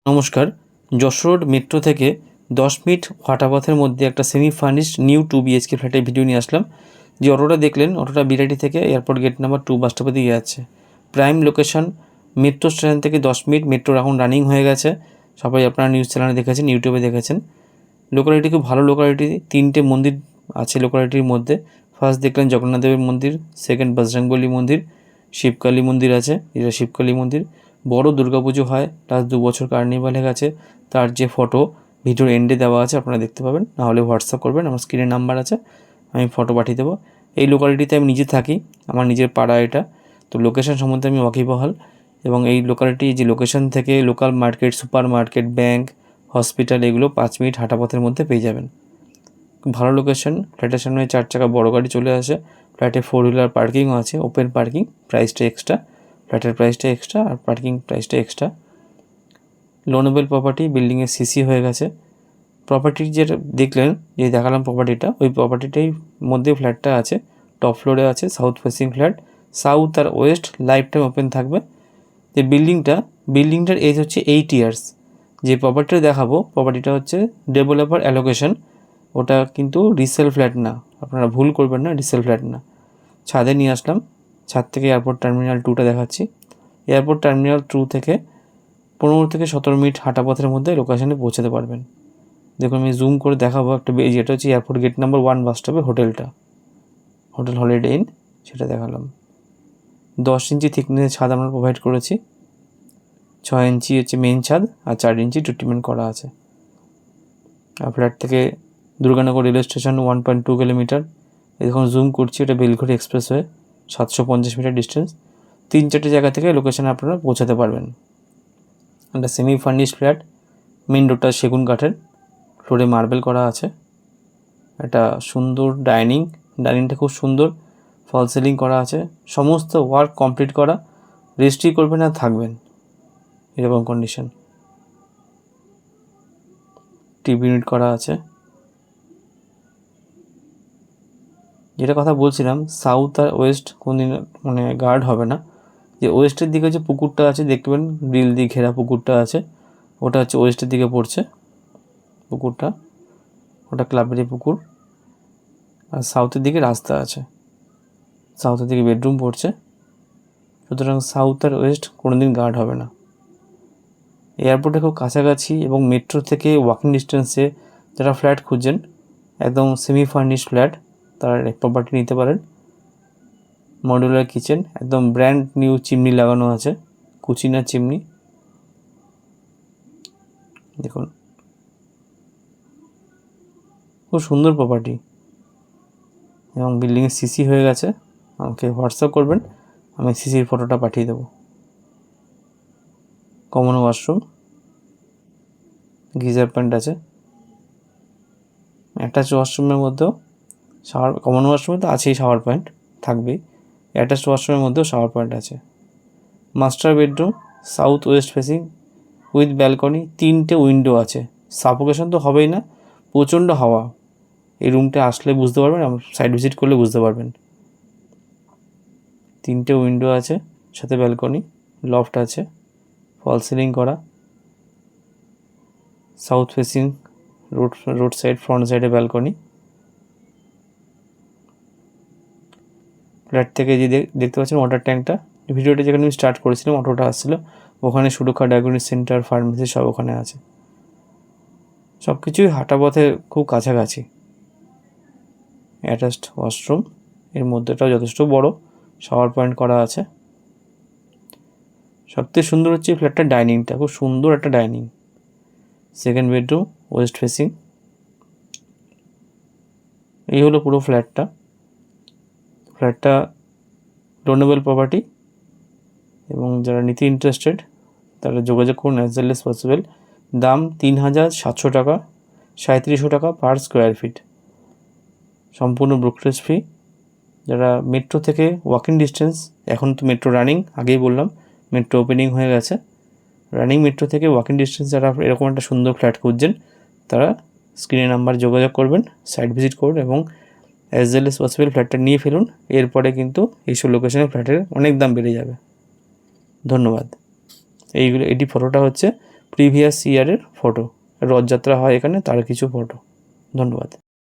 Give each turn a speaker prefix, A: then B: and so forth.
A: নমস্কার। Jessore road metro থেকে 10 minute হাঁটা পথের মধ্যে একটা সেমি ফার্নিশড নিউ 2 বিএইচকে ফ্ল্যাটের ভিডিও নিয়ে আসলাম। যে অটোটা দেখলেন, অটোটা বিরাটি থেকে এয়ারপোর্ট গেট নাম্বার 2 বাস স্টপের দিকে যাচ্ছে। প্রাইম লোকেশন, মেট্রো স্টেশন থেকে 10 মিনিট। মেট্রো এখন রানিং হয়ে গেছে, সবাই আপনারা নিউজ চ্যানেলে দেখেছেন, ইউটিউবে দেখেছেন। লোকালিটি খুব ভালো লোকালিটি। 3টে মন্দির আছে লোকালিটির মধ্যে। ফার্স্ট দেখলেন জগন্নাথ দেবের মন্দির, সেকেন্ড বজরংবলী মন্দির, শিবকালী মন্দির আছে, এটা শিবকালী মন্দির। বড় দুর্গাপুজো হয়, লাস্ট 2 বছর কার্নিভাল হয়ে গেছে। তার যে ফটো ভিডিওর এন্ডে দেওয়া আছে, আপনারা দেখতে পাবেন। নাহলে হোয়াটসঅ্যাপ করবেন, আমার স্ক্রিনে নাম্বার আছে, আমি ফটো পাঠিয়ে দেবো। এই লোকালিটিতে আমি নিজে থাকি, আমার নিজের পাড়া এটা। তো লোকেশন সম্বন্ধে আমি ওয়াকিবহাল। এবং এই লোকালিটি যে লোকেশন থেকে local market, super market, bank, hospital এগুলো 5 মিনিট হাঁটা পথের মধ্যে পেয়ে যাবেন। ভালো লোকেশন। ফ্ল্যাটের সামনে 4 চাকা বড় গাড়ি চলে আসে। ফ্ল্যাটে 4 হুইলার পার্কিংও আছে, ওপেন পার্কিং। প্রাইসটা এক্সট্রা, ফ্ল্যাটের প্রাইসটা এক্সট্রা আর পার্কিং প্রাইসটা এক্সট্রা। লোনেবল প্রপার্টি, বিল্ডিংয়ের সিসি হয়ে গেছে। প্রপার্টির যেটা দেখলেন, যে দেখালাম প্রপার্টিটা, ওই প্রপার্টিটাই মধ্যে ফ্ল্যাটটা আছে। টপ ফ্লোরে আছে, সাউথ ফেসিং ফ্ল্যাট। সাউথ আর ওয়েস্ট লাইফ টাইম ওপেন থাকবে। যে বিল্ডিংটার এজ হচ্ছে 8 ইয়ার্স। যে প্রপার্টিটা দেখাবো, প্রপার্টিটা হচ্ছে ডেভেলপার অ্যালোকেশন। ওটা কিন্তু রিসেল ফ্ল্যাট না, আপনারা ভুল করবেন না, রিসেল ফ্ল্যাট না। ছাদে নিয়ে আসলাম, ছাদ থেকে এয়ারপোর্ট টার্মিনাল 2টা দেখাচ্ছি। এয়ারপোর্ট টার্মিনাল 2 থেকে 15 থেকে 17 মিনিট হাঁটা পথের মধ্যে লোকেশনে পৌঁছাতে পারবেন। দেখুন, আমি জুম করে দেখাবো একটা, যেটা হচ্ছে এয়ারপোর্ট গেট নাম্বার 1 বাস স্টপে হোটেলটা, হোটেল হলিডে ইন, সেটা দেখালাম। 10 ইঞ্চি থিকনেসের ছাদ আমরা প্রোভাইড করেছি। 6 ইঞ্চি হচ্ছে মেন ছাদ, আর 4 ইঞ্চি ট্রিটমেন্ট করা আছে। আর ফ্ল্যাট থেকে দুর্গানগর রেলওয়ে স্টেশন 1.2 কিলোমিটার। এখন জুম করছি, এটা বেলঘড়ি এক্সপ্রেসওয়ে, 750 মিটার ডিস্টেন্স। 3-4টে জায়গা থেকে লোকেশনে আপনারা পৌঁছাতে পারবেন। একটা সেমি ফার্নিশড ফ্ল্যাট, মেন রোডটা সেগুন কাঠের, ফ্লোরে মার্বেল করা আছে। একটা সুন্দর ডাইনিংটা খুব সুন্দর, ফল সিলিং করা আছে। সমস্ত ওয়ার্ক কমপ্লিট করা, রেজিস্ট্রি করবেন আর থাকবেন, এরকম কন্ডিশন। টিভি ইউনিট করা আছে। যেটা কথা বলছিলাম, সাউথ আর ওয়েস্ট কোনদিন গার্ড হবে না। যে ওয়েস্টের দিকে যে পুকুরটা আছে দেখবেন, গ্রিল দিয়ে ঘেরা পুকুরটা আছে, ওটা হচ্ছে ওয়েস্টের দিকে পড়ছে পুকুরটা, ওটা ক্লাবেরই পুকুর। আর সাউথের দিকে রাস্তা আছে, সাউথের দিকে বেডরুম পড়ছে। সুতরাং সাউথ আর ওয়েস্ট কোনোদিন গার্ড হবে না। এয়ারপোর্টে খুব কাছাকাছি এবং মেট্রো থেকে ওয়াকিং ডিস্টেন্সে যারা ফ্ল্যাট খুঁজছেন, একদম সেমি ফার্নিশড ফ্ল্যাট, তারা প্রপার্টি নিতে পারেন। মডুলার কিচেন, একদম ব্র্যান্ড নিউ চিমনি লাগানো আছে, কুচিনা চিমনি। দেখুন, খুব সুন্দর প্রপার্টি। এবং বিল্ডিংয়ের সিসি হয়ে গেছে, আমাকে হোয়াটসঅ্যাপ করবেন, আমি সিসির ফটোটা পাঠিয়ে দেবো। কমন ওয়াশরুম, গিজার পয়েন্ট আছে। অ্যাটাচ ওয়াশরুমের মধ্যেও শাওয়ার, কমন ওয়াশরুমে তো আছেই, শাওয়ার পয়েন্ট থাকবেই। অ্যাটাচ ওয়াশরুমের মধ্যেও শাওয়ার পয়েন্ট আছে। Master bedroom, south West facing, with balcony. 3টে উইন্ডো আছে। সাফোকেশন তো হবেই না, প্রচণ্ড হাওয়া। এই রুমটা আসলে বুঝতে পারবেন, সাইড ভিজিট করলে বুঝতে পারবেন। 3টে উইন্ডো আছে, সাথে ব্যালকনি, লফট আছে, ফল সিলিং করা। South facing road side, front সাইডে ব্যালকনি। ফ্ল্যাট থেকে যে দেখতে পাচ্ছেন ওয়াটার ট্যাঙ্কটা, ভিডিওটা যেখানে আমি স্টার্ট করেছিলাম, অটোটা আসছিলো, ওখানে সুরক্ষা ডায়াগনস্টিক সেন্টার, ফার্মেসি সব ওখানে আছে। সব কিছুই হাঁটা পথে খুব কাছাকাছি। অ্যাটাচড ওয়াশরুম, এর মধ্যেটাও যথেষ্ট বড়, শাওয়ার পয়েন্ট করা আছে। সবথেকে সুন্দর হচ্ছে ফ্ল্যাটটার ডাইনিংটা, খুব সুন্দর একটা dining. Second bedroom, West facing. এই হলো পুরো ফ্ল্যাটটা। লোনেবল প্রপার্টি, এবং যারা নিতে ইন্টারেস্টেড তারা যোগাযোগ করুন অ্যাজ ওয়েল এজ পসিবল। দাম 3,700 টাকা, 3700 টাকা পার স্কোয়ার ফিট, সম্পূর্ণ ব্রোকারেজ ফ্রি। যারা মেট্রো থেকে ওয়াকিং ডিস্টেন্স, এখন তো মেট্রো রানিং, আগেই বললাম মেট্রো ওপেনিং হয়ে গেছে, রানিং মেট্রো থেকে ওয়াকিং ডিস্টেন্স যারা এরকম একটা সুন্দর ফ্ল্যাট খুঁজছেন, তারা স্ক্রিনে নাম্বার যোগাযোগ করবেন, সাইট ভিজিট করুন এবং অ্যাজ ওয়েল এজ পসিবল ফ্ল্যাটটা নিয়ে ফেলুন। এরপরে কিন্তু এইসব লোকেশনে ফ্ল্যাটের অনেক দাম বেড়ে যাবে। ধন্যবাদ। এটি ফটোটা হচ্ছে প্রিভিয়াস ইয়ারের ফটো, রথযাত্রা হয় এখানে তার কিছু ফটো। ধন্যবাদ।